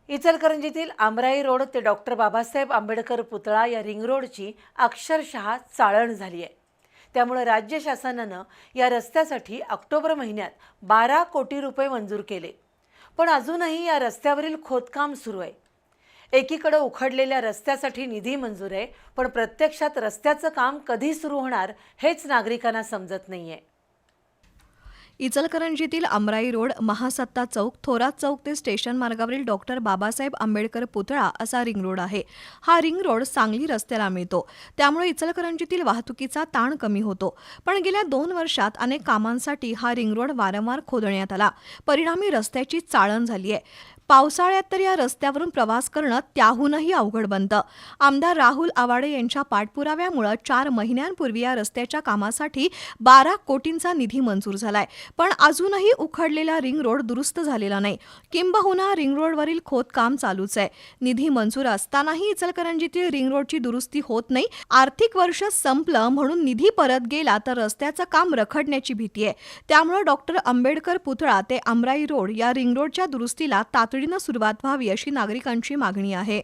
इचलकरंजीतील आमराई road ते doctor Babasaheb Ambedkar पुतळा या रिंग रोडची अक्षरशः चाळण झाली आहे। त्यामुळे राज्य शासनाने या रस्त्यासाठी ऑक्टोबर महिन्यात 12 कोटी रुपये मंजूर केले, पण अजूनही या रस्त्यावरील खोदकाम सुरू आहे। एकीकडे उखडलेल्या रस्त्यासाठी निधी मंजूर आहे, पण प्रत्यक्षात रस्त्याचं काम कधी सुरू होणार हेच नागरिकांना समजत नाहीये। इचलकरंजीतील आमराई रोड, महासत्ता चौक, थोरात चौक ते स्टेशन मार्गावरील डॉक्टर बाबासाहेब आंबेडकर पुतळा असा रिंग रोड आहे। हा रिंग रोड सांगली रस्त्याला मिळतो, त्यामुळे इचलकरंजीतील वाहतुकीचा ताण कमी होतो। पण गेल्या 2 वर्षात अनेक कामांसाठी हा रिंग रोड वारंवार खोदण्यात आला, परिणामी रस्त्याची चाळण झाली आहे। पावसाळ्यात तर या रस्त्यावरून प्रवास करणं त्याहूनही अवघड बनतं। आमदार राहुल आवाडे यांच्या पाठपुराव्यामुळे 4 महिन्यांपूर्वी या रस्त्याच्या कामासाठी 12 कोटींचा निधी मंजूर झालाय, पण अजूनही उखडलेला रिंग रोड दुरुस्त झालेला नाही, किंबहुना रिंग रोडवरील खोदकाम चालूच आहे। निधी मंजूर असतानाही इचलकरंजीतील रिंग रोडची दुरुस्ती होत नाही। आर्थिक वर्ष संपलं म्हणून निधी परत गेला तर रस्त्याचं काम रखडण्याची भीती आहे। त्यामुळे डॉक्टर आंबेडकर पुतळा ते आमराई रोड या रिंग रोडच्या दुरुस्तीला तातडीनं सुरुवात व्हावी अशी नागरिकांची मागणी आहे।